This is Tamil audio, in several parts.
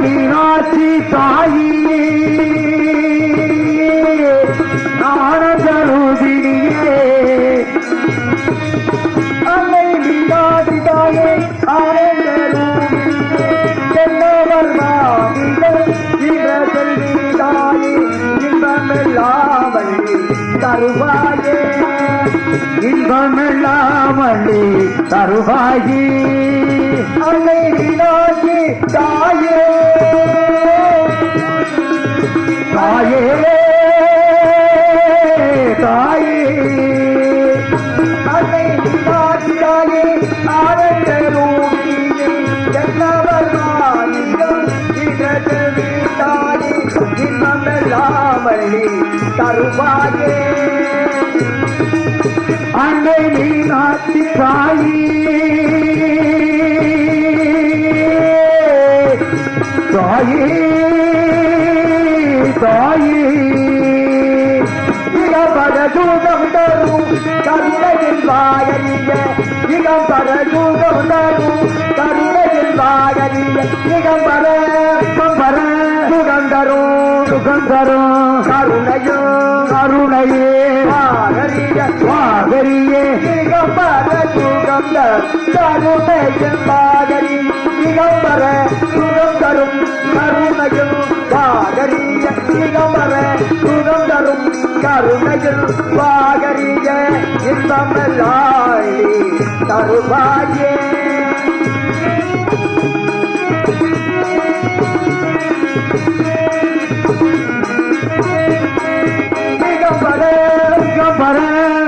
மீனாட்சி தாயி ஆனந்தரூபிணியே அன்னை மீனாட்சி தாயே ஆனந்தரூபிணியே என்னவர் வாணிகள் இவர்கள் தாயே இன்பமெல்லாம் தருவாயே இன்பமெல்லாம் தருவாயே அன்னை மீனாட்சி தாயே தாயே தாயே அன்னை மீனாட்சி தாயே ஆனந்தரூபிணியே என்னவர் வாணிகள் இவர்கள் தாயே இன்பமெல்லாம் தருவாயே அன்னை மீனாட்சி தாயே தாயே தாயே இகம்பரதூதம் தரும் கருணையில் வாயறிய இகம்பரதூதம் தரும் கருணையில் வாயறிய இகம்பர பம்பர சுகந்தரும் சுகந்தரும் கருணையும் கருணையே வாகரிய வாகரியே இகம்பர சுகந்த கருணையில் வாயறி இகம்பர சுகந்தரும் கருணையும் வாகரிய இகம்பர சுகந்தரும் கருணையில் வாகரிய இன்பமெல்லாய் தருவாயே இகம்பர இகம்பர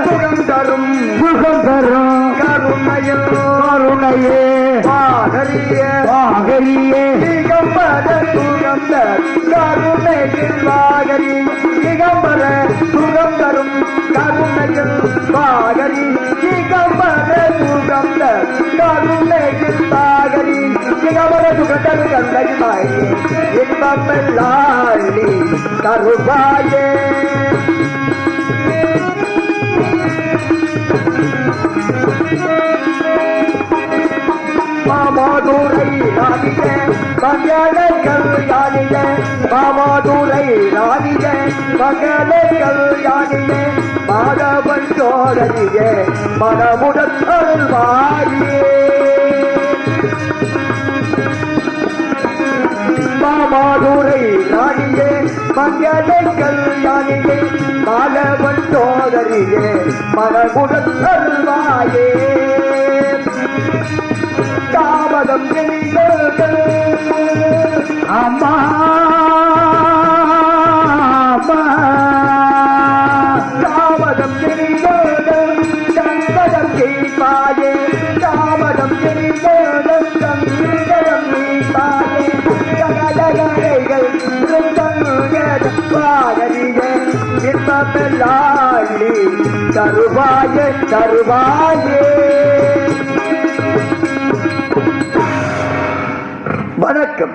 சுகம் தரும் சுகம் தரும் கருணையில் கருணையே வாகரிய வாகரியே இகம்பர சுகந்த கருணையில் வாகரி இகம்பர சுகம் தரும் கருணையில் வாகரி இகம்பர சுகந்த கருணையில் வாகரி இகம்பர சுகந்தரு கருணையாயே இன்பமெல்லாய் தருவாயே மாமாதுரை ராணிய மகளர்கள் யானிய மாமாதுரை ராணிய மகளர்கள் யானிய மாதவன் சோழனிய மனமுடன் அருள்வாயே மாமாதுரை ராணிய மகளர்கள் யானிய மாதவன் சோழனிய மனமுடன் அருள்வாயே தாமதம் அம்மா தாமதம் சங்கடம் கேட்பாயே தாமதம் சங்கடம் கேட்பாயே சகலகைகள் இன்பமெல்லாய் தருவாயே தருவாயே. வணக்கம்.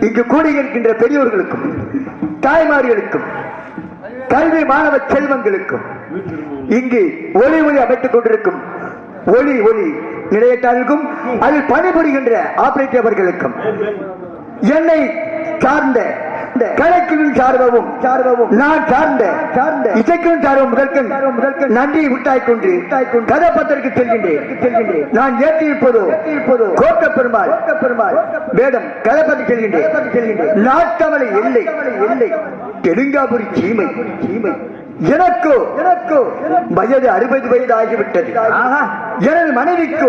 இங்கு கூடியிருக்கின்ற பெரியோர்களுக்கும் தாய்மார்களுக்கும் கல்வி மாணவ செல்வங்களுக்கும் இங்கு ஒளி ஒளி அமைத்துக் கொண்டிருக்கும் ஒளி ஒளி நிலையத்தாருக்கும் அதில் பணிபுரிகின்ற ஆபரேட்டர்களுக்கும் என்னை சார்ந்த கலைக்குழுவின் சார்பவும் நான் சார்ந்த இசைக்குழுவின் சார்பும் முதற்கண் நன்றியை உண்டாய்கொண்டு கதாபாத்திரக்கு செல்கின்றேன். நான் ஏற்றிருப்பதோ கோட்ட பெருமாள் வேடம் கதாபாத்திர செல்கின்றேன். நாட்டமலை எல்லை தெலுங்காபுரி சீமை எனக்கோ வயது 60 வயது ஆகிவிட்டது. எனது மனைவிக்கோ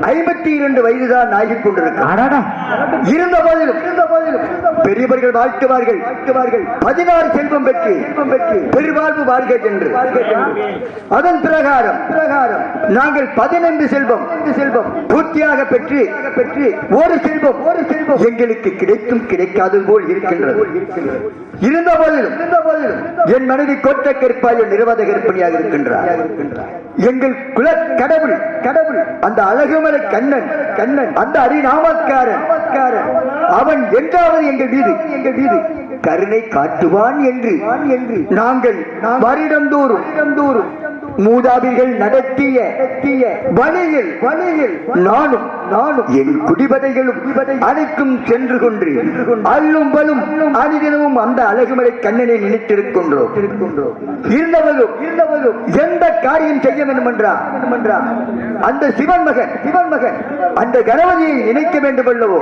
52 வயதுதான் ஆகிக் கொண்டிருக்கிறது. இருந்த போதிலும் பெரியவர்கள் வாழ்த்துவார்கள் 16 செல்வம் பெற்று பெருவாழ்வு வாழ்க என்று. அதன் பிரகாரம் நாங்கள் 15 செல்வம் பூர்த்தியாக பெற்று ஒரு செல்வம் எங்களுக்கு கிடைத்தும் கிடைக்காது போல் இருக்கின்றது. இருந்த போதிலும் என் மனைவி கோட்டை கருப்பாய நிர்வாக கற்பனையாக இருக்கின்றார். எங்கள் குல கடவுள் அந்த அழகுமலை கண்ணன் அந்த அரிநாமக்காரன் அவன் என்றாவது எங்கள் மீது கருணை காட்டுவான் என்று நாங்கள் வருடந்தோறும் மூதாபிகள் நடத்திய வழியில் நானும் என் குடிபடைகளும் அனைக்கும் சென்று கொண்டு அல்லும் பலும் அனிதினமும் அந்த அழகுமலை கண்ணனை நினைத்திருக்கின்றோம். இருந்தவரும் எந்த காரியம் செய்ய வேண்டும் என்றார் அந்த சிவன் மகன் அந்த கணவதியை நினைக்க வேண்டும் அல்லவோ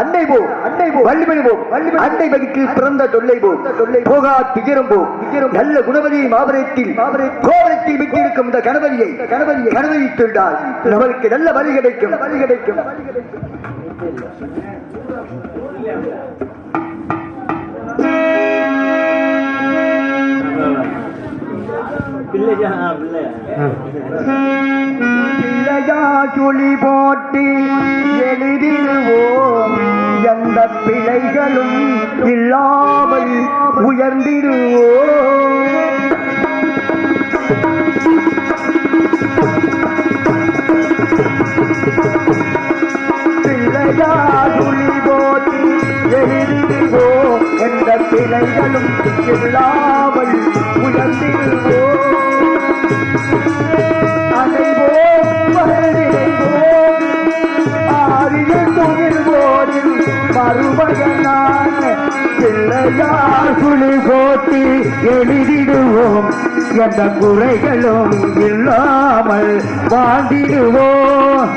அன்னை போ வள்ளிமணி போ அன்னை வகித்தில் பிறந்த தொல்லை போ போகா திகிரம் போ நல்ல குணவதியை மாபரத்தில் விட்டிருக்கும் இந்த கணவதியை தொண்டால் நம்மளுக்கு நல்ல வழி கிடைக்கும். பிள்ளையா சுழி போட்டு எழுதிடுவோம் எந்த பிழைகளும் இல்லாமல் உயர்ந்திடுவோம். பிள்ளையா சுழி போட்டு எழுதிடுவோம் எந்த பிழைகளும் இல்லாமல் உயர்ந்திடுவோம். சுழி போட்டி எழுதிடுவோம் எந்த குறைகளும் இல்லாமல் வாழ்ந்திடுவோம்.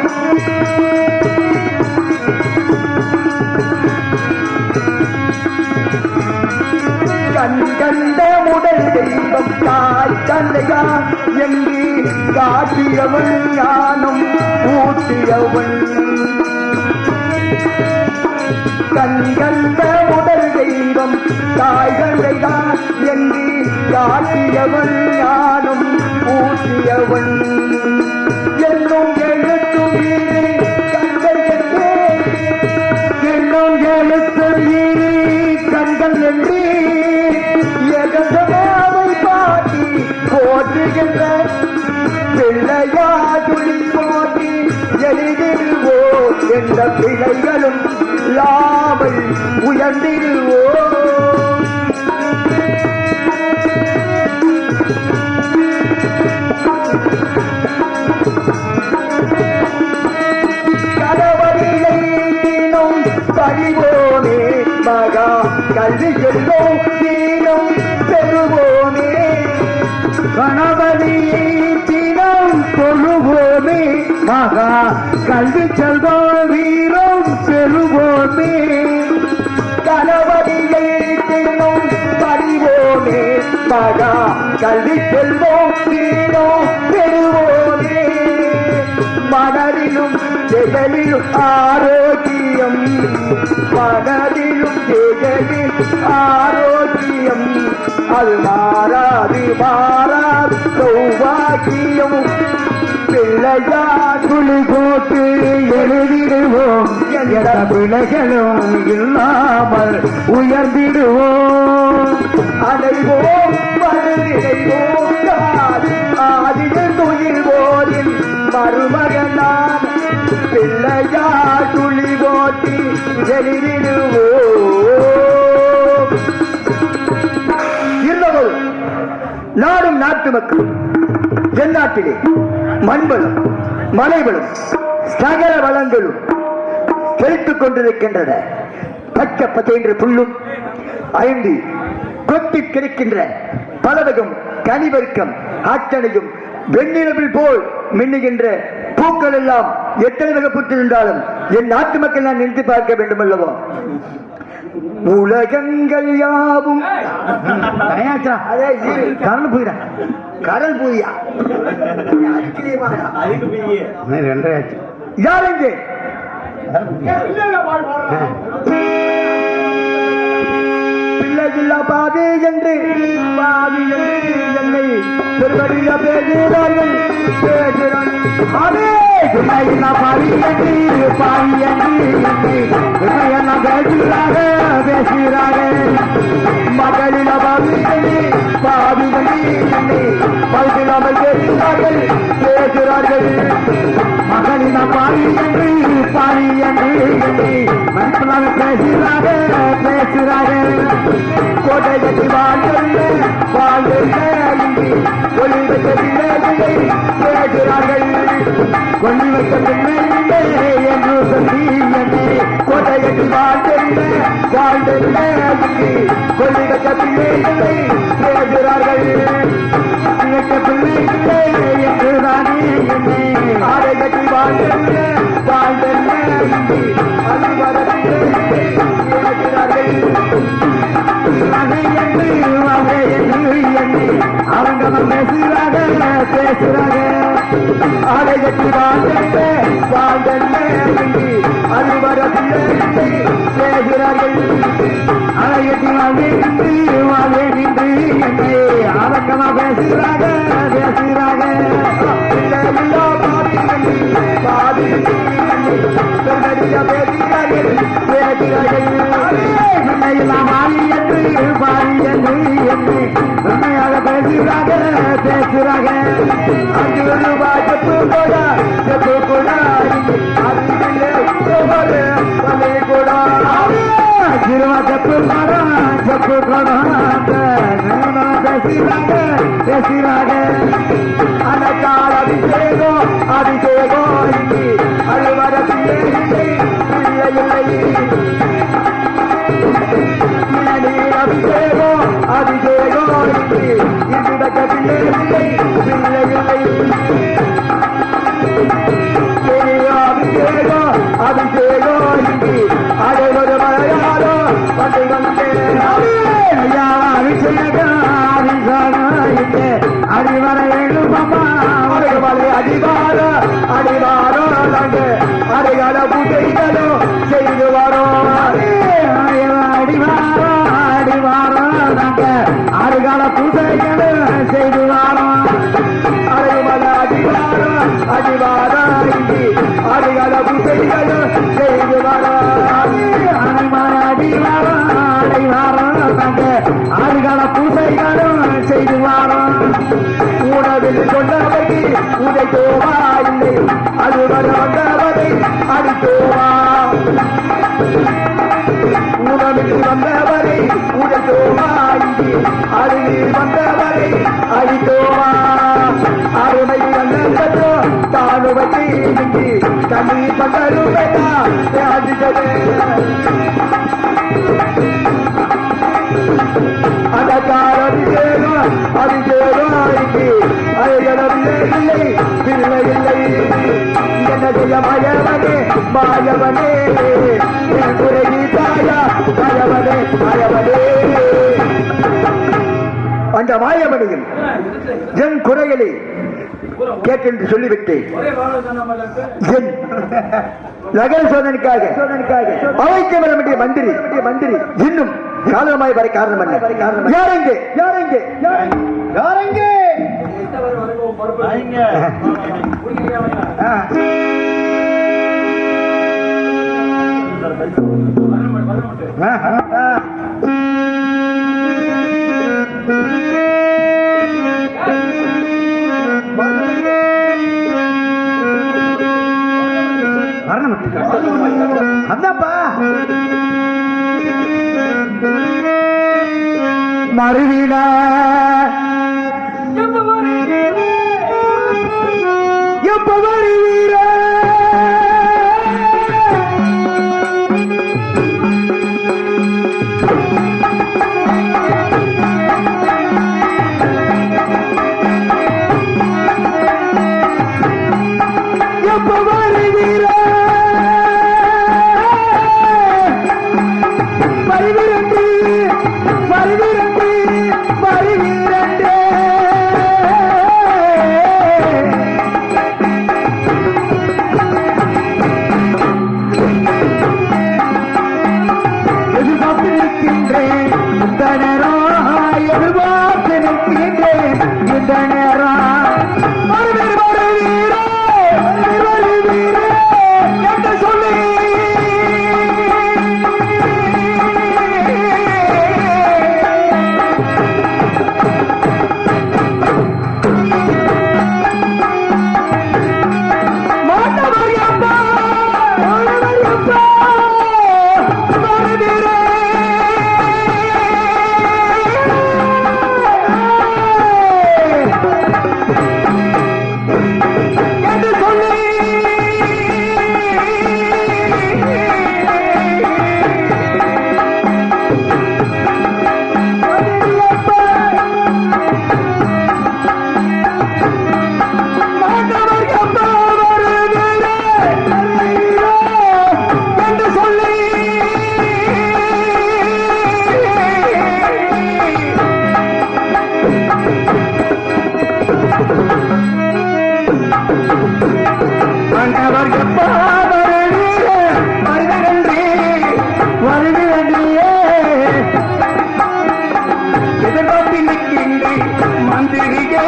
கண்ட முதல் தெய்வம் தாய் தந்தையா என்று காட்டியவன் ஞானம் ஊட்டியவன். கண்ட முதல் தெய்வம் தாய் தந்தைதான் என்று காட்டியவன் ஞானம் ஊட்டியவன். என்னும் எழுத்தும் கண்கள் என்று எகசமாவை பாட்டி போற்றுகின்ற பிள்ளையா துளி போட்டி எழுதிடுவோம் என்ற பிள்ளைகளும் லாபை உயர்ந்திடுவோம். கணவரியை தினம் பறிவோமே மகா கல்வி செல்வோம் தீனம் பெறுவோமே. கணவரியை தினம் கொள்ளுவோமே மகா கல்வி செல்வோம் வீரம் பெறுவோமே. கணவரியை தினம் பறிவோமே மகா கல்வி செல்வோம் தீனம் பெறுவோமே. மனதிலும் செயலிலும் ஆரோக்கியம் ஆரோக்கியம் அது மாறாது சௌபாக்கியம். பிள்ளையா துளி போட்டு எழுதிடுவோம் எந்த பிழைகளும் இல்லாமல் உயர்ந்திடுவோம். அடைவோம் வருகிறோம் ஆதியில் துயில்வோரின் மருமகனான் பிள்ளையா துளி போட்டி எழுதிடுவோம். இருந்தவர் நாடும் நாட்டு மக்கள் என் நாட்டிலே மண்வளம் மலைவளம் சகல வளங்களும் செழித்துக் கொண்டிருக்கின்றன. பச்ச பச்சைன்ற புல்லும் ஐந்து கொட்டி கிடைக்கின்ற பலவகம் கனிவர்க்கம் அத்தனையும் வெண்ணிலவில் போல் மின்னுகின்ற பூக்கள் எல்லாம் எத்தனை வகை புற்றிருந்தாலும் என் நாட்டு மக்கள் நான் நினைத்து பார்க்க வேண்டும் அல்லவா. உலகங்கள் யாவும் கடல் பூயா யாரெங்கே பிள்ளையில்லா பாதி என்று என்னை பெருமடிய பேசுகிறார்கள் மகளில பாதி என்னை பல்கிலாமல் பேசுகிறார்கள் மகளின பாரி என்று மனப்பலாக பேசுகிறார்கள். கோட்டை கட்டி வாழ்கிறார்கள் கொல்லி வைத்த பிள்ளை வாழ்ந்தென்ன கொள்ளி கட்ட பிள்ளை இல்லை பேசுகிறார்கள் பிழைக்க பிள்ளை இல்லை என்றுதானே என்னை ஆடை கட்டி வாழ்ந்தென்ன அது வர பிள்ளை இல்லை பேசுகிறார்கள் வகை என்று வகை என்று என்னை அவங்க பேசுகிறாங்க ஆடை கட்டி வாழ்ந்தென்ன அது வர பிள்ளை இல்லை பேசுகிறார்கள் அழகட்டி வகை நின்று என்னை அவங்க பேசுகிறாங்க பிள்ளையில்லா பாதி மாறி என்று பாரி என்று என்னை உண்மையாக பேசுகிறாங்க அஞ்சு ரூபாய் செப்பு கூட சிறுவா செப்பு பேசுகிறாங்க அனக்கால் அபிஷேகம் அது வர பிள்ளை இல்லை இளநீர் அபிஷேகம் இன்றுடக்க பிள்ளை இல்லை அபிஷேகம் அடைவது மழையாரோ அடிவர எழுப்பமா அடிவாரோ அடைகால பூஜைகளும் செய்து வரோம் அடிவாரோ நாங்க அருகால பூசைகளும் செய்து வாரோம் அடைமல அடிவாரோ அடைகால பூஜைகளும் செய்து வரோம் அடிவாரோ நாங்க அருகால பூசைகளும் செய்து வாரோம் உணவில் கொண்டவரை உதைத்தோவா இல்லை அது வர வந்தவரை அடித்தோவா உணவில் வந்தவரை உதைத்தோவா இல்லை அருகில் வந்தவரை அடித்தோவா அருமை வந்தோ தானுவத்தை தண்ணீர் பந்தருமையா அடித்தது அந்த காரணம் பிள்ளை இல்லை என்ன செய்ய மாயவனே என் குறைவி தாயா மாயவனே அந்த மாயவனையில் என் குறைகளை கேட்டென்று சொல்லிவிட்டேன் என் நகர சோதனைக்காக அவைக்க வர வேண்டிய மந்திரி இன்னும் காலமாய் வர காரணம் என்ன? யாரெங்கே அந்தப்பா மறுவிட எப்ப வருவீர எப்ப வருவீர வருவீரண்டே மந்திரியே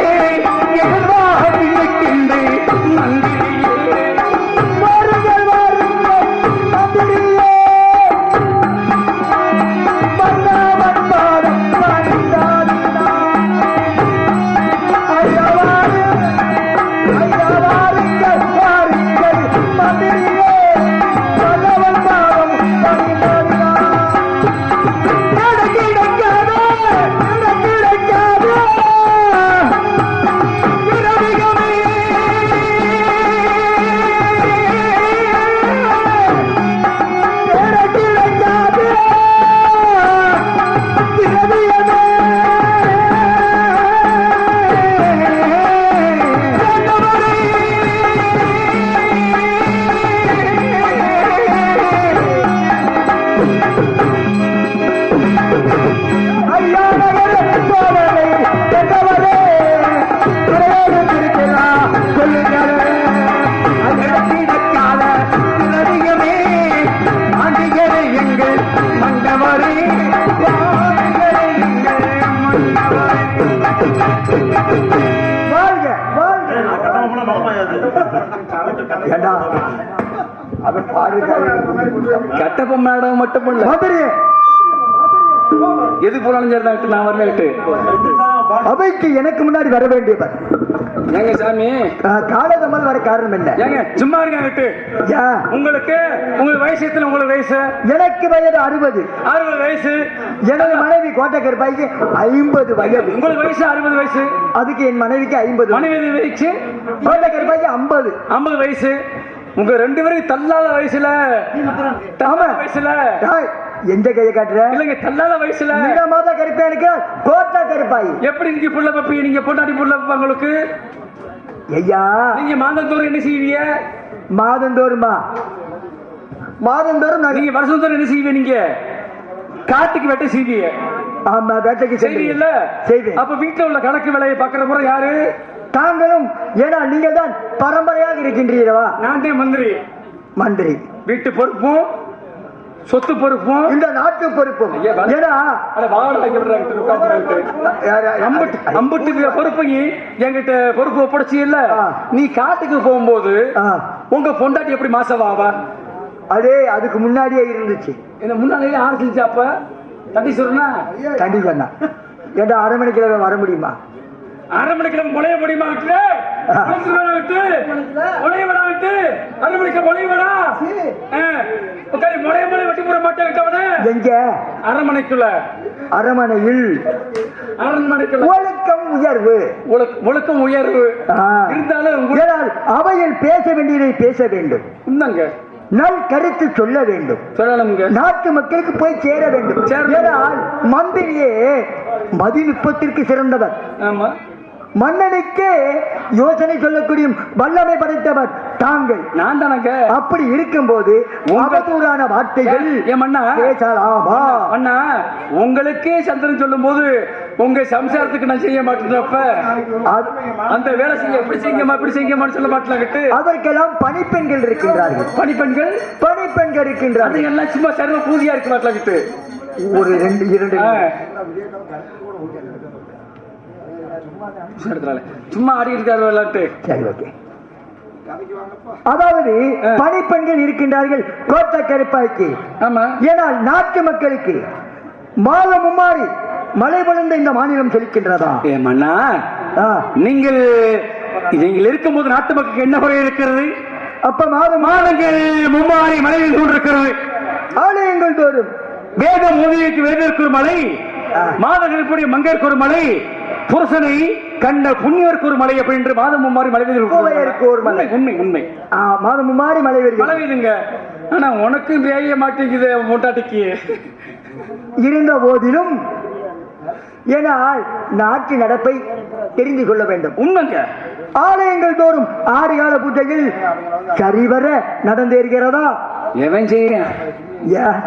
எதிர்வாக நிற்கின்றேன் மந்திரியே வாருங்கள் வாருங்கள் மந்திரியே மன்னவன் பாதம் பணிந்தாடினான். ஐயா வாருங்கள் வாருங்கள் மந்திரியே மன்னவன் பாதம் பணிந்தாடினான். எனக்கு கிடைக்காது எனக்கு கிடைக்காது இரவிகமே எனக்கு கிடைக்காது இரவிகமே ஐயா நகரே சோழரே கண்டவரே குறையோடு திருக்கலாம் சொல்லுங்களே அகத்திடக்கால இரவிகமே ஆண்டிகரே எங்கள் மண்டவரே ஆண்டிகரே எங்கள் மண்டவரே வாழ்க வாழ்க ஏண்டா அவன் பாடுகிறார் கட்டப்ப மேடம் மட்டும் இல்ல மந்திரியே எது போனாலும் சரிதான் நான் வரலட்டு அவைக்கு எனக்கு முன்னாடி வர வேண்டியவர் ஏங்க சாமி காலதமல் வர காரணம் என்ன ஏங்க சும்மா இருக்காங்கட்டு ஏன்? உங்களுக்கு வயசு எத்தனை உங்களுக்கு வயசு எனக்கு வயது 60 60 வயசு எனது மனைவி கோட்டக்கருப்பாய்க்கு 50 வயது உங்களுக்கு வயசு 60 வயசு அதுக்கு என் மனைவிக்கு 50 மனைவி வயசு கோட்டக்கருப்பாய்க்கு 50 50 வயசு உங்க ரெண்டு பேரும் தள்ளாத வயசுல ஆமா. வயசுல ஏய், எந்த கையை காட்டுற இல்லங்க தள்ளாத வயசுல நீளமாத கருப்பேனுக்கு கோட்டை கருப்பாய் எப்படி நீங்க புள்ள பப்பி நீங்க பொண்டாட்டி புள்ள பப்பா உங்களுக்கு ஐயா நீங்க மாதந்தோறும் என்ன செய்வீங்க மாதந்தோறுமா மாதந்தோறும் நான் நீங்க வருஷந்தோறும் என்ன செய்வீங்க நீங்க காட்டுக்கு வெட்ட செய்வீங்க ஆமா வேட்டைக்கு செய்வீங்கல்ல செய்வேன் அப்ப வீட்டுல உள்ள கணக்கு வேலையை பாக்குற முறை யாரு தாங்களும் ஏன்னா நீங்கள் தான் பரம்பரையாக இருக்கின்றீரவா நான் தான் மந்திரி மந்திரி வீட்டு பொறுப்பும் சொத்து பொறுப்பும் இந்த நாட்டு பொறுப்பும் ஐயா, ஏன்னா அட வாழ வைக்கிறாங்க உட்கார்ந்துட்டு அம்புட்டு பொறுப்பையும் என்கிட்ட பொறுப்பு ஒப்படைச்சி இல்ல ஆ. நீ காட்டுக்கு போகும்போது ஆ, உங்க பொண்டாட்டி எப்படி மாசவாவா அதே அதுக்கு முன்னாடியே இருந்துச்சு இந்த முன்னாடியே ஆறு செஞ்சு அப்ப தட்டி சொல்றா கண்டிப்பா ஏன்னா 1/2 மணிக்கிழமை வர முடியுமா 1/2 மணிக்கிழமை முளைய முடியுமா விட்டு முளைய விடா விட்டு 1/2 மணிக்கு முளைய விடா உட்காரி முளைய வெட்டி போட மாட்டேன் விட்டவன எங்க 1/2 மணிக்குள்ள அரமனையில் 1/2 மணிக்குள்ள ஒழுக்கம் உயர்வு ஒழுக்கம் உயர்வு ஆ. இருந்தாலும் ஏனால் அவையில் பேச வேண்டியதை பேச வேண்டும் இருந்தாங்க நல் கருத்து சொல்ல வேண்டும் சொல்லணுங்க நாட்டு மக்களுக்கு போய் சேர வேண்டும் சேரணும். ஏனால் மந்திரியே மதிநுட்பத்திற்கு சிறந்தவர் ஆமா மன்னனுக்கே யோசனை சொல்லக்கூடிய வல்லமை படைத்தவர் தாங்கள் நான் தானங்க அப்படி இருக்கும்போது அவதூறான வார்த்தைகள் ஏன் மண்ணா பேசலாமா அண்ணா உங்களுக்கே சந்திரன் சொல்லும் போது உங்க சம்சாரத்துக்கு நான் செய்ய மாட்டேன்றப்ப அது- அந்த வேலை செய்ய எப்படி செய்யுங்கம்மா இப்படி செய்யுங்கம்மான்னு சொல்ல மாட்டேங்கிட்டு அதற்கெல்லாம் பணிப்பெண்கள் இருக்கின்றார்கள் பணிப்பெண்கள் பணிப்பெண்கள் இருக்கின்றார்கள் அதெல்லாம் சும்மா சர்வ பூதியா இருக்க மாட்டேங்கிட்டு ஒரு 2 சும்மா ஆடி இருக்காரு விளையாட்டு சரி ஓகே அதாவது பணிப்பெண்கள் இருக்கின்றார்கள் கோட்டை கருப்பாய்க்கு ஆமா ஏனால் நாட்டு மக்களுக்கு மாதம் மும்மாறி மழை பொழிந்த இந்த மாநிலம் செழிக்கின்றதா ஏ மண்ணா ஆ, நீங்கள் இருக்கும்போது நாட்டு மக்களுக்கு என்ன குறை இருக்கிறது அப்ப மாதம் மாதங்கள் மும்மாறி மழையில் கொண்டிருக்கிறது ஆலயங்கள் தோறும் வேதம் உதவிக்கு வேதற்கு ஒரு மலை மாதங்களுக்கு மங்கருக்கு ஒரு மலை புருஷனை கண்ட புண்ணியருக்கு ஒரு மலை அப்படி என்று மாதம் மும்மாறி மழை கோவையருக்கு ஒரு மலை. உண்மை உண்மை மாதம் மும்மாறி மழை மழை வருகிறது பெய்யுதுங்க ஆனா உனக்கும் வேய மாட்டேங்குது மூட்டாட்டிக்கு இருந்த போதிலும் ஏனால் நாட்டு நடப்பை தெரிந்து கொள்ள வேண்டும் உண்மைங்க ஆலயங்கள் தோறும் 6 கால பூஜைகள் சரிவர நடந்தேறுகிறதா எவன் செய்யறேன் ஏன்?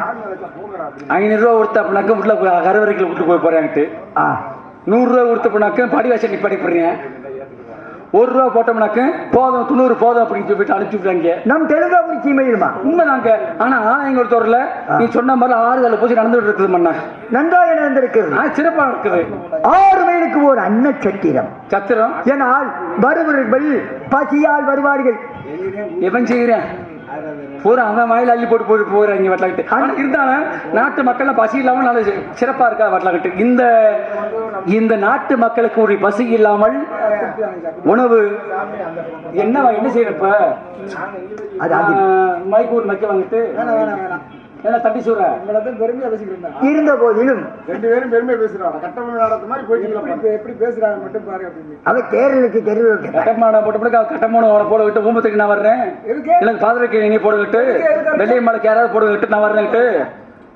500 ரூபா கொடுத்த அப்படின்னாக்க வீட்டுல கருவறைக்குள்ள விட்டு போய் போறான்ட்டு ஆ, 100 ரூபா கொடுத்த அப்படின்னாக்க படி வாசல் நீ படிப்படுறேன் ரூபா போட்டோம்னாக்க போதும் 90 போதும் அப்படின்னு சொல்லிட்டு அனுப்பிச்சு விட்டாங்க. நம் தெலுங்காபுரி சீமையிலுமா? உண்மைதாங்க. ஆனா ஆலயங்கள் தோறல நீ சொன்ன மாதிரி 6 பூஜை நடந்துட்டு இருக்குது மண்ணா. நன்றாக நடந்திருக்கிறது. சிறப்பா இருக்குது. 6 மைலுக்கு ஒரு அன்ன சத்திரம். சத்திரம் ஏனால் வருவர்கள் பசியால் வருவார்கள். எவன் செய்கிறேன் பூரா அவன் வாயில அள்ளி போட்டு போட்டு போறாங்க வட்டலாக்கிட்டு. ஆனா இருந்தாலும் நாட்டு மக்கள் பசி இல்லாமல் நல்ல சிறப்பா இருக்கா வட்டலாக்கிட்டு. இந்த நாட்டு மக்களுக்கு ஒரு பசி இல்லாமல் உணவு என்ன செய்யறப்ப மைக்கூர் மைக்க வாங்கிட்டு தட்டி சொல்ற இருந்த போதிலும் அவ கேரளுக்கு கட்டமான போட்டு கட்டமான போட விட்டு ஊம்பத்துக்கு நான் வர்றேன், எனக்கு பாதிரைக்கு நீ போடுகிட்டு வெள்ளைய மலைக்கு யாராவது போடுகிட்டு நான் வர்றேன்ட்டு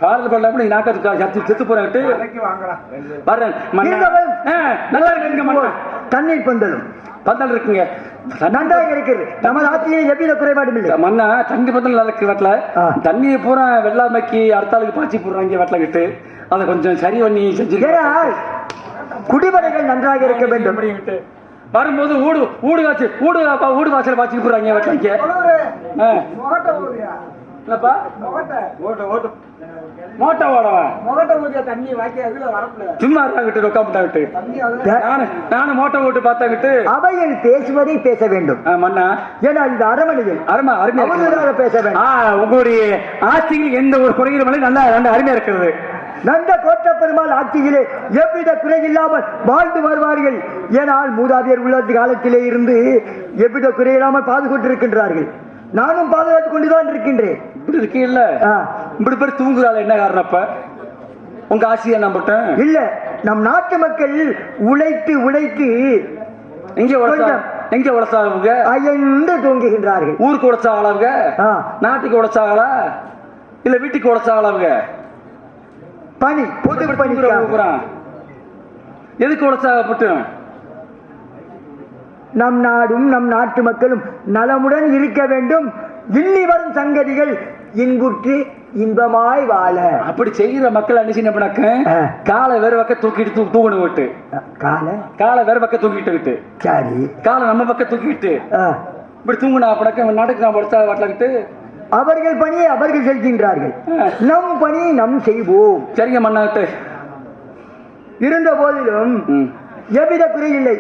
பாடல் பண்ண நீ நாட்டு செத்து போறேன்ட்டு வர்றேன். நல்லா இருக்கு. தண்ணீர் பந்தலும் பந்தல் இருக்குங்க, நன்றாக இருக்கிறது. நமது ஆட்சியிலே எவ்வித குறைபாடும் இல்லை. மண்ணா தண்ணி பந்தல் நல்லா இருக்கு. வட்டல தண்ணியை பூரா வெள்ளாமைக்கு அடுத்தாளுக்கு பாய்ச்சி போடுறாங்க வட்டல கிட்டு. அதை கொஞ்சம் சரி பண்ணி செஞ்சிருக்கேன். குடிமனைகள் நன்றாக இருக்க வேண்டும். வரும்போது ஊடு வாசல் பாய்ச்சி போடுறாங்க வட்டலைக்கு. என்னப்பா மோட்டை ஓடவா தண்ணி சும்மா இருந்தாங்கிட்டு உட்காந்துட்டாங்கிட்டு நானும் மோட்டை ஓட்டு பார்த்தாங்கிட்டு அவையில் பேசுவதை பேச வேண்டும் மண்ணா. ஏன்னா இந்த அருமையாக பேச வேண்டும். உங்களுடைய ஆட்சியில் எந்த ஒரு குறைகளும் நல்லா அருமையா இருக்கிறது. நந்த கோட்ட பெருமாள் ஆட்சியிலே எவ்வித குறை இல்லாமல் வாழ்ந்து வருவார்கள். ஏனால் மூதாதையர் உள்ள காலத்திலே இருந்து எவ்வித குறை இல்லாமல் பாதுகாத்திருக்கின்றார்கள். நானும் பாதுகாத்துக் கொண்டுதான் இருக்கின்றேன். இப்படி இருக்கீல்ல, இப்படி பேர் தூங்குறாள் என்ன காரணப்ப உங்க ஆட்சியை நம்பட்டேன் இல்ல. நம் நாட்டு மக்கள் உழைத்து உழைத்து எங்க உழைச்சாங்க அயர்ந்து தூங்குகின்றார்கள். ஊருக்கு உழைச்சாங்களா, நாட்டுக்கு உழைச்சாங்களா, இல்ல வீட்டுக்கு உழைச்சாங்களா? பணி பொது பணி எதுக்கு உழைச்சாகப்பட்டு நம் நாடும் நம் நாட்டு மக்களும் நலமுடன் இருக்க வேண்டும். இன்னி வரும் சங்கதிகள் இன்புற்று இன்பமாய் வாழ. அப்படி செய்கிற மக்கள் அனுப்பினாக்க காலை வேற பக்கம் தூக்கிட்டு தூங்கணும் விட்டு காலை வேற பக்கம் தூக்கிட்டு விட்டு சரி காலை நம்ம பக்கம் தூக்கிட்டு இப்படி தூங்கினா அப்படிக்க நாட்டுக்கு நான் படுத்தா வட்டலாக்கிட்டு அவர்கள் பணியை அவர்கள் செல்கின்றார்கள். நம் பணியை நம் செய்வோம். சரிங்க மண்ணாட்டு. இருந்த போதிலும் எவ்வித குறை இல்லை.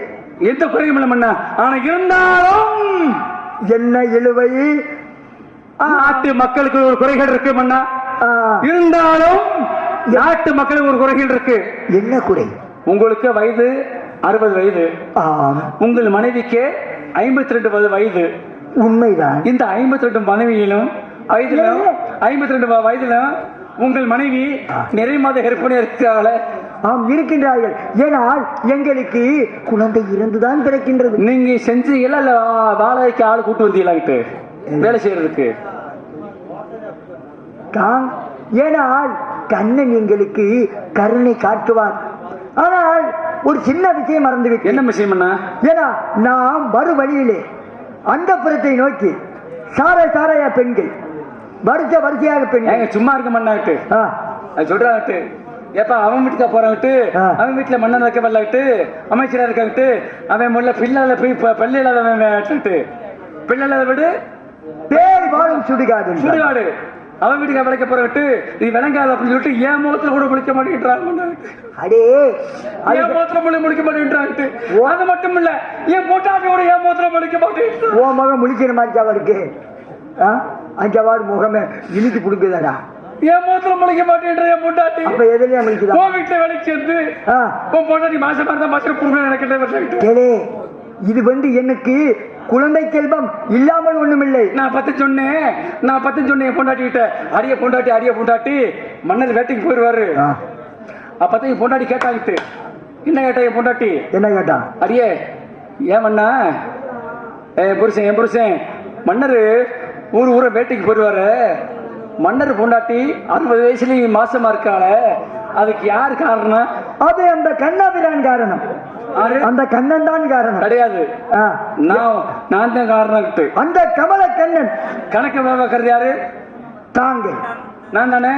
எந்த குறையும் இல்லை மண்ணா. ஆனா இருந்தாலும் என்ன இழுவை நாட்டு மக்களுக்கு ஒரு குறைகள் இருக்கு மண்ணா. இருந்தாலும் நாட்டு மக்களுக்கு ஒரு குறைகள் இருக்கு. என்ன குறை? உங்களுக்கு வயது 60 வயது, உங்கள் மனைவிக்கு 52 வயது. உண்மைதான். இந்த 52 மனைவியிலும் 52 வயதிலும் உங்கள் மனைவி நிறை மாத கர்ப்பிணியா இருக்கிறாங்களே? ஆம், இருக்கின்றார்கள். ஏனால் எங்களுக்கு குழந்தை இருந்துதான் பிறக்கின்றது. நீங்க செஞ்சீங்களா இல்ல வாடகைக்கு ஆள் கூட்டு வந்தீங்களாங்கிட்டு வேலை செய்யறதுக்கு? ஏனால் கண்ணன் எங்களுக்கு கருணை காட்டுவார். ஆனால் ஒரு சின்ன விஷயம் மறந்துவிட்டு. என்ன விஷயம்? ஏன்னா நாம் வரும் வழியிலே அந்தப்புறத்தை நோக்கி சாரையா பெண்கள் வரிசையாக பெண்கள் சும்மா இருக்க மண்ணாட்டு சொல்றாட்டு. ஏப்பா அவன் வீட்டுக்கா போறாங்கட்டு, அவன் வீட்டுல மன்னன் வைக்க வரலாட்டு, அமைச்சரா இருக்காங்கட்டு, அவன் முதல்ல பிள்ளைல போய் பள்ளி இல்லாதவன் பிள்ளை விடு பேர் வாழும் சுடுகாடு அவன் வீட்டுக்கு விளக்க போறட்டு நீ விளங்காத அப்படின்னு சொல்லிட்டு என் முகத்துல கூட முடிக்க மாட்டேங்கிறாங்க. அடே என் முகத்துல முடிக்க மாட்டேங்கிறாங்க. அது மட்டும் இல்ல என் பொட்டாட்டியோட என் முகத்துல முடிக்க மாட்டேன். ஓ மகன் முழிக்கிற மாதிரி அவருக்கு அஞ்சவாறு முகமே இழுத்து கொடுக்குதாடா. என் முகத்துல முழிக்க மாட்டேன்ற என் பொட்டாட்டி. அப்ப எதுலயா முழிக்குதா? உன் வீட்டுல வேலைக்கு சேர்ந்து உன் பொட்டாட்டி மாசமா இருந்தா மாசம் புடுங்க எனக்கு. இது எனக்கு குழந்தை செல்வம் இல்லாமல் ஒண்ணுமில்லை. நான் பத்து சொன்னேன் பொண்டாட்டி கிட்ட. அரிய பொண்டாட்டி மன்னர் வேட்டைக்கு போயிடுவாரு. அப்பதான் பொண்டாட்டி கேட்டாங்கிட்டு. என்ன கேட்டா என் பொண்டாட்டி? என்ன கேட்டா? அரியே ஏன் மண்ணா என் புருஷன் மன்னர் ஊரை வேட்டைக்கு போயிடுவாரு. மன்னர் பொண்டாட்டி 60 வயசுல மாசமா இருக்காள, அதுக்கு யாரு காரணம்? அது அந்த கண்ணாபிரான் காரணம். அந்த கண்ணன் தான் காரணம் கிடையாது. நான் தான் காரணம். அந்த கமல கண்ணன் கணக்கு பார்க்கறது யாரு? தாங்க. நான் தானே.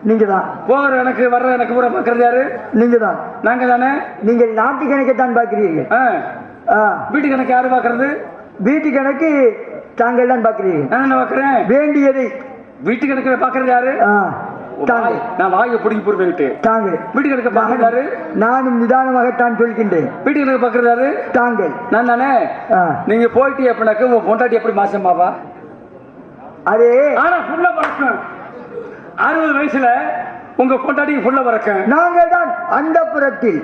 நீங்க தான். போகிற எனக்கு வர்ற எனக்கு பூரா பார்க்கறது யாரு? நீங்க தான். நாங்க தானே. நீங்கள் நாட்டு கணக்கை தான் பார்க்கிறீர்கள். வீட்டு கணக்கு யாரு பாக்குறது? வீட்டு கணக்கு தாங்கள் தான் பார்க்கிறீர்கள். நான் என்ன பாக்குறேன்? வேண்டியதை வீட்டு கணக்கு பாக்குறது யாரு? தாங்கள். நான் வாயை பிடிங்கி போடுவேன். தாங்கள். வீட்டு கணக்கு பாக்குறது யாரு? நானும் நிதானமாகத்தான் சொல்கின்றேன். வீட்டு கணக்கு பாக்குறது யாரு? தாங்கள். நான் தானே. நீங்க போயிட்டு எப்படினாக்க உங்க பொண்டாட்டி எப்படி மாசமாவா? அதே ஆனா புள்ள பறக்கும். 60 வயசுல உங்க பொண்டாட்டிக்கு புள்ள பறக்கும். நாங்கள் தான் அந்த புறத்தில்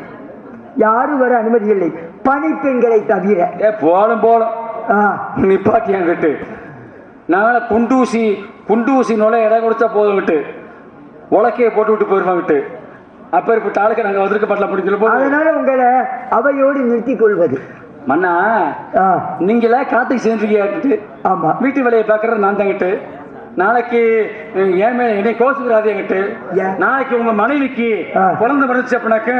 யாரும் வர அனுமதி இல்லை, பணிப்பெண்களை தவிர. போலும் நிப்பாட்டியாங்கிட்டு நாங்கள குண்டூசி நுழை இடம் கொடுத்தா போதும் விட்டு உலக்கையை போட்டு விட்டு போயிருவாங்க விட்டு அப்ப இப்ப ஆளுக்கு நாங்க வந்திருக்க பட்டல முடிஞ்சு அதனால உங்களை அவையோடு நிறுத்திக் கொள்வது. மன்னா நீங்களே காத்துக்கு சேர்ந்துருக்கிட்டு ஆமா, வீட்டு வேலையை பாக்குறது நான் தாங்கிட்டு நாளைக்கு ஏன் மேல என்னை கோசுக்கிறாதேங்கிட்டு நாளைக்கு உங்க மனைவிக்கு குழந்தை பிறந்துச்சு அப்படின்னாக்க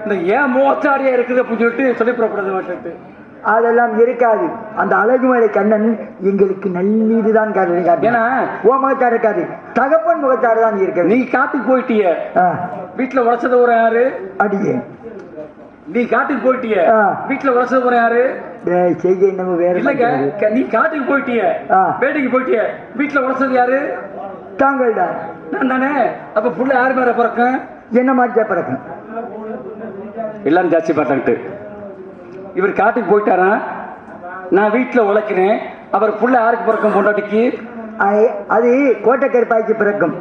இந்த ஏன் மோச்சாடியா இருக்குது அப்படின்னு சொல்லிட்டு சொல்லி புறப்படுறது. அதெல்லாம் இருக்காது. அந்த அழகுமலை கண்ணன் எங்களுக்கு நல்லீதுதான் காட்டுறது. ஏன்னா ஓ முகத்தாடு இருக்காது, தகப்பன் முகத்தாடு தான் இருக்கு. நீ காட்டுக்கு போயிட்டிய, வீட்டுல உழைச்சது ஒரு யாரு? அடியே நீ காட்டுக்கு போயிட்டிய, வீட்டுல உழைச்சது ஒரு யாரு? செய்ய நம்ம வேற இல்லங்க. நீ காட்டுக்கு போயிட்டிய, வேட்டைக்கு போயிட்டிய, வீட்டுல உழைச்சது யாரு? தாங்கள் தான். நான் தானே. அப்ப புள்ள யாரு மேல பிறக்கும்? என்ன மாதிரி பிறக்கும்? எல்லாரும் ஜாஸ்தி பார்த்தான்ட்டு இவர் காட்டுக்கு போயிட்டாரா, நான் வீட்டுல உழைக்கிறேன். அவர் புள்ள யாருக்கு பிறக்கும்? பொண்டாட்டிக்கு. அது கோட்டை கருப்பாய்க்கு பிறக்கும்.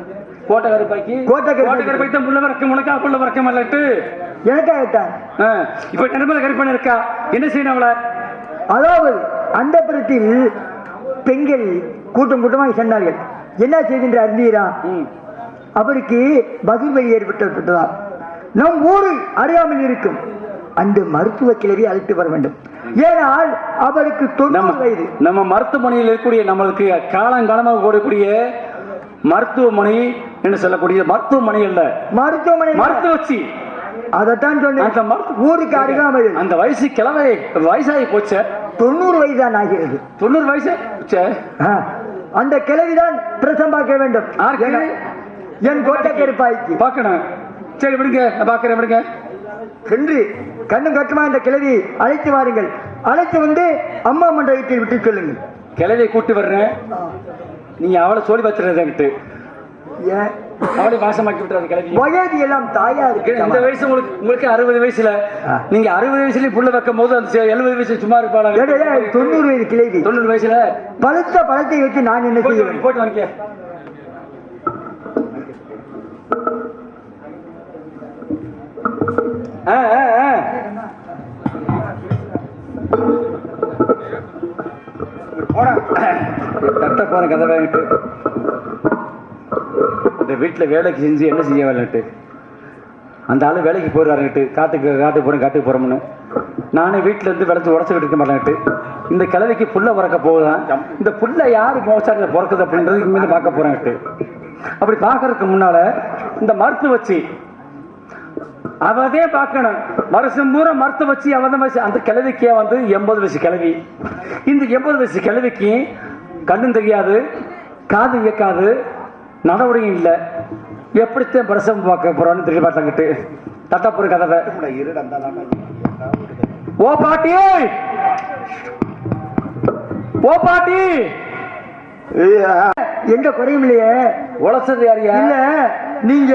கோட்டை கருப்பாய்க்கு தான் புள்ள பிறக்கும். உனக்கா புள்ள பிறக்கும் இல்லட்டு எனக்கா கேட்டான். இப்ப நிர்மல கருப்பன் இருக்கா, என்ன செய்யணும் அவளை? அதாவது அந்த புறத்தில் பெண்கள் கூட்டம் கூட்டமாக சென்றார்கள். என்ன செய்கின்ற அறிந்தீரா? அவருக்கு பகிர்வழி ஏற்பட்டதா நம் ஊரு அறியாமல் இருக்கும் அந்த மருத்துவ கிளவி அழைத்து வர வேண்டும். ஏனால் அவருக்கு 90 வயது. நம்ம மருத்துவமனையில் இருக்கக்கூடிய நம்மளுக்கு காலங்காலமாக கூடக்கூடிய மருத்துவமனை என்று சொல்லக்கூடிய மருத்துவமனை அல்ல, மருத்துவச்சி. அதைத்தான் சொன்னேன். ஊருக்கு அருகாமையில் அந்த வயசு கிழமை வயசாகி போச்ச. 90 வயதுதான் ஆகிறது. 90 வயசு அந்த கிழவிதான் பிரசம் பார்க்க வேண்டும். என் கோட்டை கருப்பாய்க்கு பார்க்கணும். சரி விடுங்க, பார்க்கிறேன் விடுங்க. சென்று கண்ணும் கட்டுமா இந்த கிழவி அழைத்து வாருங்கள். அழைத்து வந்து அம்மா மண்டபத்தில் விட்டு சொல்லுங்கள். கிழவியை கூட்டு வர்றேன். நீங்க அவளை சொல்லி வச்சுட்டு அவளை வாசமாக்கி விட்டுறது. கிழவி வயது எல்லாம் தாயா இருக்கு. இந்த வயசு உங்களுக்கு 60 வயசுல நீங்க 60 வயசுல புள்ள வைக்கும் போது அந்த 70 வயசு சும்மா இருப்பாங்க. 90 வயது கிழவி. 90 வயசுல பழுத்த பழத்தை வச்சு நான் என்ன செய்வேன்? போட்டு வாங்க. கட்ட போன கதை வாங்கிட்டு இந்த வீட்டுல வேலைக்கு செஞ்சு என்ன செய்ய வேலைட்டு அந்த ஆளு வேலைக்கு போயிடுறாருட்டு. காட்டுக்கு போறோம்னு நானே வீட்டுல இருந்து விளைச்சு உடச்சுக்கிட்டு இருக்க மாட்டேன்ட்டு இந்த கிழவிக்கு புள்ள பிறக்க போகுதான். இந்த புள்ள யாரு மோசாடில பிறக்குது அப்படின்றது இனிமே பார்க்க போறேன்ட்டு. அப்படி பார்க்கறதுக்கு முன்னால இந்த மருத்துவச்சி அவதே பார்க்கணும். வருஷம் பூரா மருத்துவ வச்சு அவதான் வச்சு அந்த கிழவிக்கே வந்து 80 வயசு கிழவி. இந்த 80 வயசு கிழவிக்கு கண்ணும் தெரியாது, காது இயக்காது, நடவடிக்கை இல்லை. எப்படித்தான் பிரசவம் பார்க்க போறான்னு தெரிய பார்த்தாங்கிட்டு தட்டப்புற கதவை. ஓ பாட்டி, ஓ பாட்டி, எந்த குறையும் இல்லையே. உழைச்சது யாரியா? இல்ல, நீங்க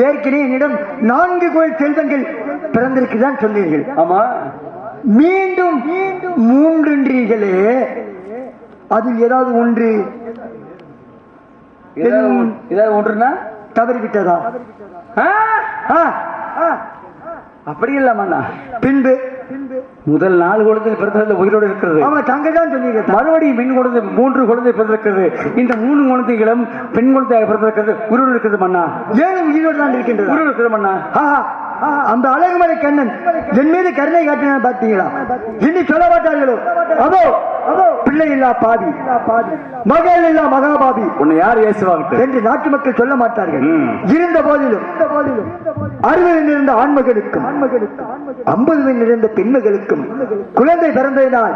ஏற்கனவே என்னிடம் 4 கோயில் செல்வங்கள் பிறந்திருக்குதான் சொன்னீர்கள். ஆமா, மீண்டும் 3 அதில் ஏதாவது ஒன்று ஒன்றுனா தவறிவிட்டதா? அப்படி இல்ல. பின்பு முதல் 4 குழந்தை பிறந்ததுல உயிரோடு இருக்கிறது. ஆமா, தாங்க தான் சொன்னீங்க. மறுபடியும் பெண் குழந்தை 3 குழந்தை பிறந்திருக்கிறது. இந்த 3 குழந்தைகளும் பெண் குழந்தையாக பிறந்திருக்கிறது. உயிரோடு இருக்கிறது மன்னா. ஏன் உயிரோடு தான் இருக்கின்றது? உயிரோடு இருக்கிறது மன்னா. அந்த அழகுமலை கண்ணன் என் மீது கருணை காட்டினா பார்த்தீங்களா? இனி சொல்ல மாட்டார்களோ? அதோ பிள்ளை இல்லா பாவி, மகள் இல்லா மகாபாவி, உன்னை யார் ஏசுவாங்க என்று நாட்டு மக்கள் சொல்ல மாட்டார்கள். இருந்த போதிலும் 60 நிறைந்த ஆண்மகளுக்கும் 50 நிறைந்த பெண்மகளுக்கும் குழந்தை பிறந்ததினால்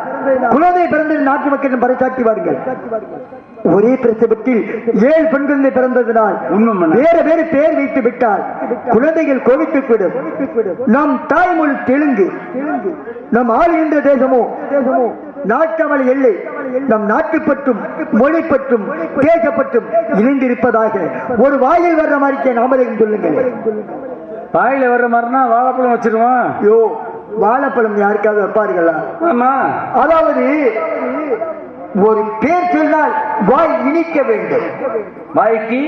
நாட்டு மக்களிடம் பறைசாட்டி வாருங்கள். ஒரே பிரசவத்தில் 7 பெண் குழந்தை பிறந்ததினால் வேறு பேர் வைத்து விட்டால் குழந்தைகள் கோவித்துக் விடும். நம் தாய்மொழி தெலுங்கு, நம் ஆளுகின்ற தேசமோ நாட்டவழி எல்லை. நம் நாட்டுப்பற்றும் மொழிப்பற்றும் தேசப்பற்றும் இணைந்திருப்பதாக ஒரு வாயில் வர்ற மாதிரி நாமதேகம் சொல்லுங்கள். வாயில வர்ற மாதிரினா வாழைப்பழம் வச்சிருவோம். யோ, வாழைப்பழம் யாருக்காவது வைப்பார்களா? ஆமா, அதாவது ஒரு பேர் சொன்னால் வாய் இனிக்க வேண்டும், வாய்க்கு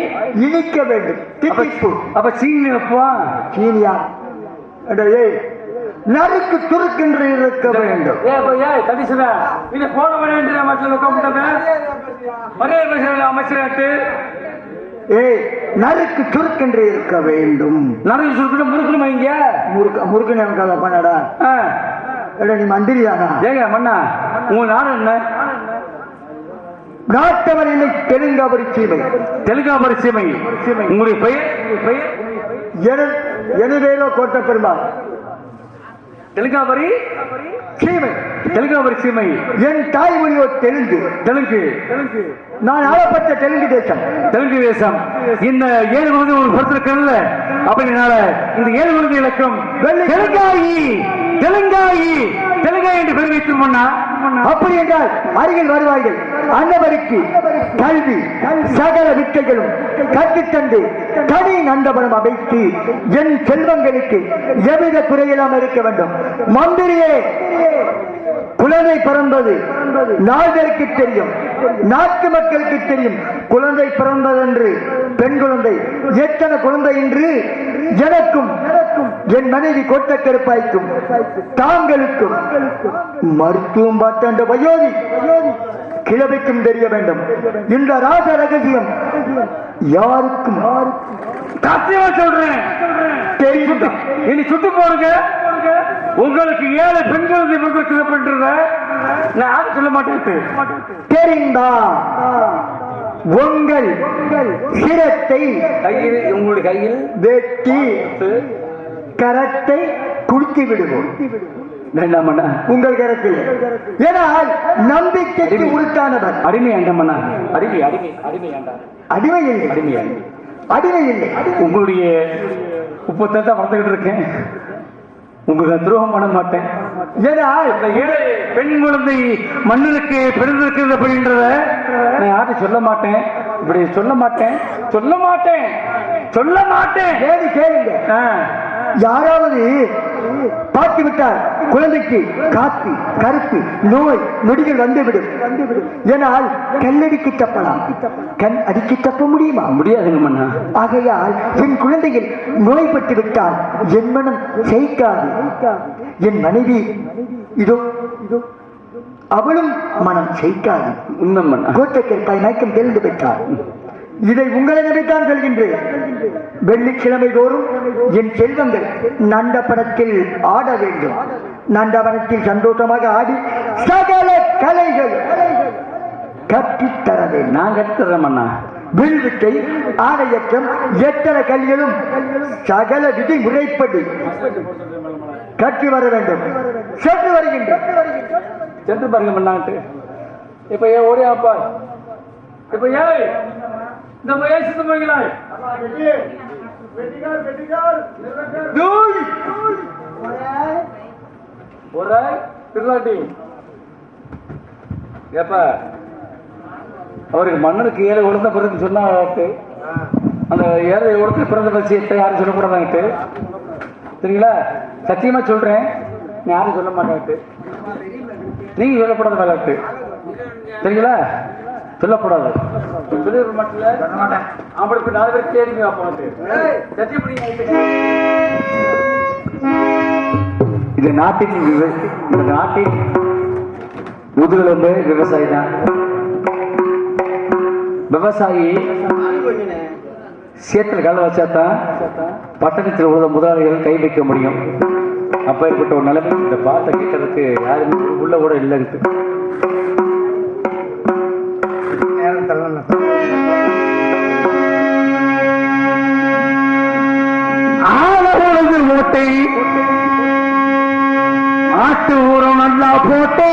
இனிக்க வேண்டும். தித்திப்பு. அப்ப சீனி வைப்போம். சீனியா? ஏய், நறுக்கு துருக்கென்று இருக்க வேண்டும். ஏய், நறுக்கு சுருக்கென்று இருக்க வேண்டும். நறுக்கு சுருக்கு முறுக்கணும் வைங்க. முறுக்கு எனக்கு அதை பண்ணடா. நீ மந்திரியானா? ஏங்க மண்ணா, உங்க நாடு என்ன? நாட்டவர் இல்லை, தெலுங்காபுரி சீமை. தெலுங்காபுரி சீமை. உங்களுடைய பெயர்? எனதேரோ கோட்ட பெருமாள். தெலுங்காபுரி சீமை. தெலுங்காபுரி சீமை. என் தாய்மொழியோ தெலுங்கு. தெலுங்கு. நான் ஆளப்பட்ட தெலுங்கு தேசம். தெலுங்கு தேசம். இந்த 7 குழந்தை ஒரு பொறுத்திருக்கிறதுல அப்படினால இந்த 7 குழந்தை இலக்கம் தெலுங்காயி, தெலுங்காயி, தெலுங்காய் என்று பெயர் வைத்துமண்ணா. அப்படி என்றால் அருகில் வருவார்கள். அன்னவருக்கு கல்வி சகல வித்தைகளும் கற்றுத்தந்து தனி நந்தபனம் அமைத்து என் செல்வங்களுக்கு எவ்வித குறையில்லாமல் இருக்க வேண்டும். மந்திரியே, குழந்தை பிறந்தது நாள்களுக்கு தெரியும், நாட்டு மக்களுக்கு தெரியும். குழந்தை பிறந்ததென்று பெண் குழந்தை எத்தனை குழந்தை என்று எனக்கும் என் மனைவி கோட்டக்கருப்பாய்க்கும் தாங்களுக்கும் மருத்துவம் பார்த்த அந்த வயோதி கிழமைக்கும் தெரிய வேண்டும். இந்த ராஜ ரகசியம் யாருக்கும் சத்தியமா சொல்றேன் தெரியும். இனி சுட்டு போடுங்க. உங்களுக்கு 7 பெண்கள் பண்றத நான் சொல்ல மாட்டேன். தெரிந்தா உங்கள் சிரத்தை கையில், உங்களுடைய கையில் வெட்டி கரத்தை குடித்து விடுவோம். வேண்டாமண்ணா, உங்கள் கரத்தில். ஏனால் நம்பிக்கைக்கு உருட்டானவர். அடிமை வேண்டாமண்ணா. அடிமை அடிமை அடிமை வேண்டாம். அடிமை இல்லை, அடிமை அடிமை இல்லை. உங்களுடைய உப்பத்தான் வளர்ந்துகிட்டு இருக்கேன். உங்களுக்கு துரோகம் பண்ண மாட்டேன். ஏனால் பெண் குழந்தை மண்ணிற்கு பிறந்திருக்கிறது அப்படின்றத நான் யாரும் சொல்ல மாட்டேன். இப்படி சொல்ல மாட்டேன், சொல்ல மாட்டேன், சொல்ல மாட்டேன். ஏது கேளுங்க. யாராவது பார்த்து விட்டால் குழந்தைக்கு காத்து கருப்பு நோய் நொடிகள் வந்துவிடும். ஏனால் கல்லடிக்கு தப்பலாம், கண் அடிக்கு தப்ப முடியுமா? முடியாதுங்க மன்னா. ஆகையால் என் குழந்தைகள் நோய்பட்டு விட்டால் என் மனம் செய்காது. என் மனைவி இதோ அவளும் மனம் செய்காது. உண்மை மன்னா. கோட்டைக்கற்பாய் மயக்கம் தெரிந்து விட்டார். இதை உங்களை நம்பித்தான் சொல்கின்றேன். வெள்ளிக்கிழமை தோறும் என் செல்வங்கள் நந்தபனத்தில் ஆட வேண்டும். நந்தவனத்தில் சந்தோஷமாக ஆடி சகல கலைகள் கற்பித்தர வேண்டும். நான் கற்றுறேன் மன்னா. வில்வித்தை, ஆணையற்றம், எத்தனை கல்விகளும் சகல விதி முறைப்படி கற்று வர வேண்டும். சென்று வருகின்றேன். சென்று பாருங்க மன்னாட்டு. இப்ப ஏன் ஓடியாப்பா? இப்ப ஏன் இந்த முயற்சி போகிறாய்? அவருக்கு மன்னனுக்கு 7 குழந்தை பிறகு சொன்னா அந்த 7 குழந்தை பிறந்த விஷயத்தை யாரும் சொல்லக்கூடாதாங்கிட்டு சரிங்களா? சத்தியமா சொல்றேன், யாரும் சொல்ல மாட்டாங்க. நீங்க சொல்லக்கூடாத விளையாட்டு சரிங்களா? சொல்லக்கூடாது. அவங்களுக்கு 4 பேர் கேளுங்க. இது நாட்டின் முதுகெலும்பு விவசாயி தான். விவசாயி சேத்துல கால வச்சாதான் பட்டணத்தில் உள்ள முதலாளிகள் கை வைக்க முடியும். அப்பேற்பட்ட ஒரு நிலைமை இந்த பாட்டை கேட்கறதுக்கு யாருமே உள்ள கூட இல்லை. ஆளது ஓட்டை ஆட்டு ஊரம் நல்லா போட்டே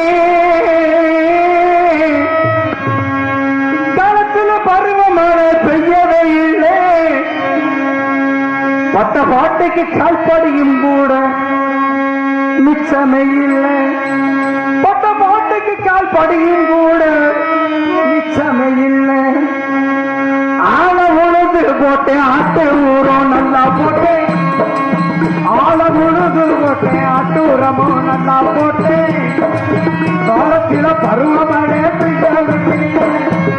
காலத்துல பருவமழை பெய்யவே இல்லை. பட்ட பாட்டுக்கு கால்படியும் கூட மிச்சமே இல்லை. பட்ட பாட்டுக்கு கால்படியும் கூட மிச்சமே இல்லை. ஆள உழுது போட்டேன் ஆட்டு ஊரம் நல்லா போட்டேன். ஆள உழுது போட்டேன் ஆட்டு ஊரமும் நல்லா போட்டேன். காலத்தில பருவமழை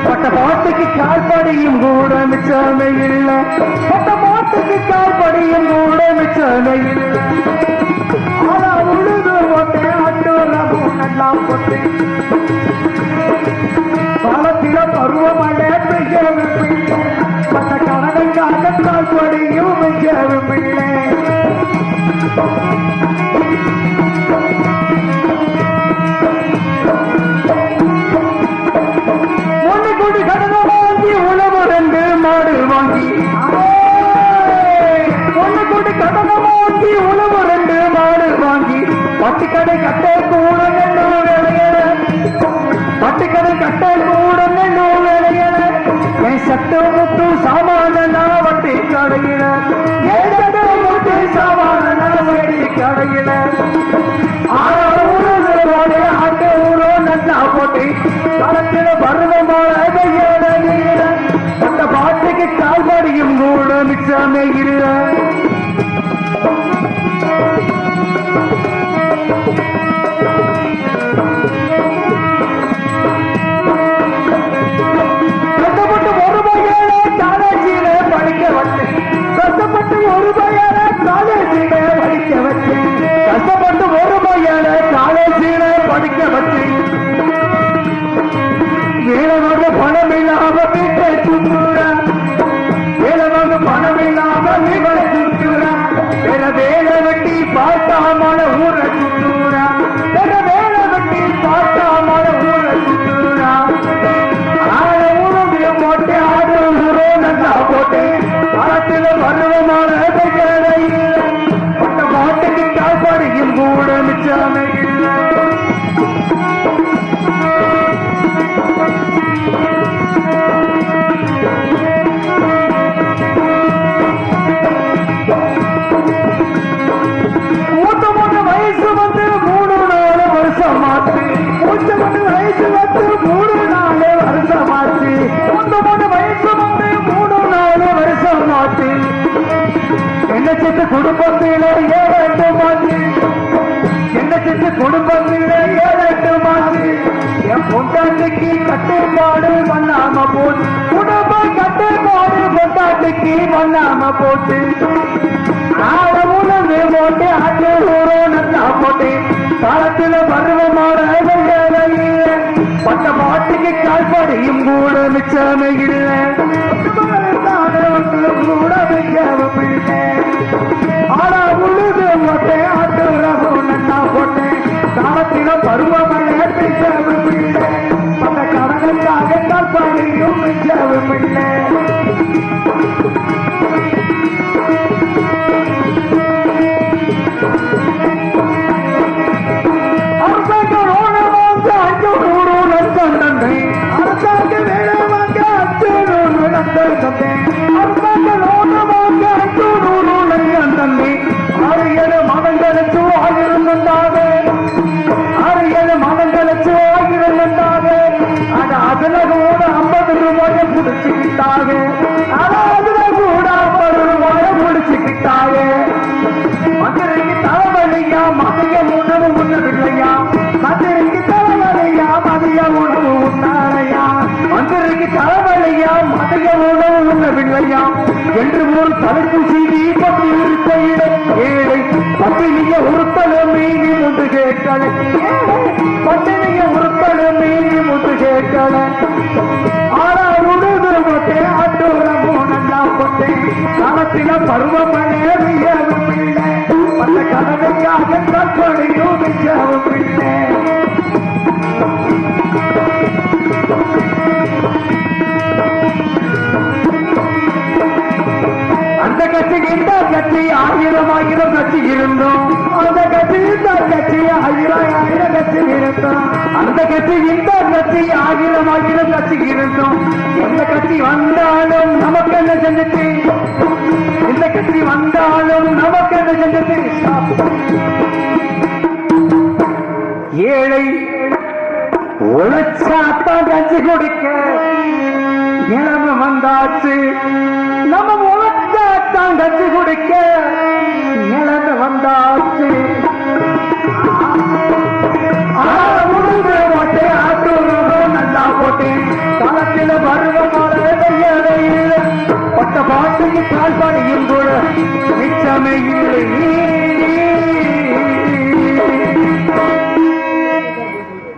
பட்ட பாட்டுக்கு கால்படியும் கூட மிச்சமே இல்லை. பட்ட பாட்டுக்கு கால்படியும் கூட மிச்சமே இல்லை. ஆள உழுது போட்டேன் ஆட்டு ஊரமும் நல்லா போட்டேன். காலத்தில பருவமழை பெய்யவும் இல்லை. பட்ட கடனுக்காக கால்படியும் மிச்சவும் இல்லை. பட்டுக்கடை கட்டை கூட பட்டுக்கடை கட்டை கூட என் சட்ட முட்டு சாமான வட்டி கடையில முட்டு சாமான வட்டி கடையில ஆட்டு ஊரோ நல்லா போட்டு களத்தில் பருவமான அந்த பாட்டுக்கு கால்படியும் கூட மிச்சமே இல்லை. குடும்பத்திலே 7-8 மாசி என்ன செஞ்சு குடும்பத்திலே 7-8 மாசி என் பொண்டாட்டிக்கு கட்டுப்பாடு பண்ணாம போச்சு. குடும்ப கட்டுப்பாடு பொண்டாட்டிக்கு பண்ணாம போச்சு. ஆள உணவு போட்டு ஆட்டு ஊரம் நல்லா போட்டு காலத்துல பருவமான பட்ட பாட்டுக்கு கால்படியும் கூட மிச்சமே இல்லை. கூட மிச்சவும் இல்லை. ஆனா உழுது போட்டேன் ஆட்டு ஊரமும் நல்லா போட்டேன். காலத்தில பருவமழை மிச்சவும் இல்லை. அந்த கடனுக்காக கால்படியும் மிச்சவும் இல்லை. அதுல கூட 50 ரூபாயை பிடிச்சுக்கிட்டாங்க. அதுல கூட 50 ரூபாயை பிடிச்சுக்கிட்டாங்க. மதுரைக்கு தலைவலியா மதிய உணவு உண்ணவில்லையா? மதுரைக்கு தலைவலியா மதிய உணவு உண்ணாலையா? மதுரைக்கு தலைவலியா மதிய உணவு உண்ணவில்லையா என்று ஒரு தடுப்பூசி பற்றி இருக்கையில ஏழை பத்தினிய உறுத்தல மீறி முண்டு கேட்கல. பத்தினிய உறுத்தல மீறி முண்டு கேட்கல. ஆனா உழுது போட்டேன் ஆட்டு ஊரமும் நல்லா போட்டேன். காலத்தில பருவமழை மிகவும் இல்லை. அந்த கடனுக்காக கற்பனையும் மிகவும் இல்லை. அந்த கட்சி இந்த கட்சி 1000 கட்சி இருந்தோம். அந்த கட்சி இந்த கட்சி 1000 கட்சி இருந்தோம், அந்த கட்சி இந்த கட்சி ஆகிரம் கட்சி இருந்தோம். எந்த கட்சி வந்தாலும் நமக்கு என்ன செஞ்சுச்சு, இந்த கட்சி வந்தாலும் நமக்கு என்ன செஞ்சுச்சு. ஏழை உழைச்சாத்தான் கட்சி குடிக்க நிலைமை வந்தாச்சு, நம்ம உழைச்சாத்தான் கட்சி குடிக்க நிலைமை வந்தாச்சு. நல்லா போட்டேன் காலத்தில் பருவமான பட்ட பாட்டுக்கு கால் பாடியும் கூட மிச்சமே இல்லை.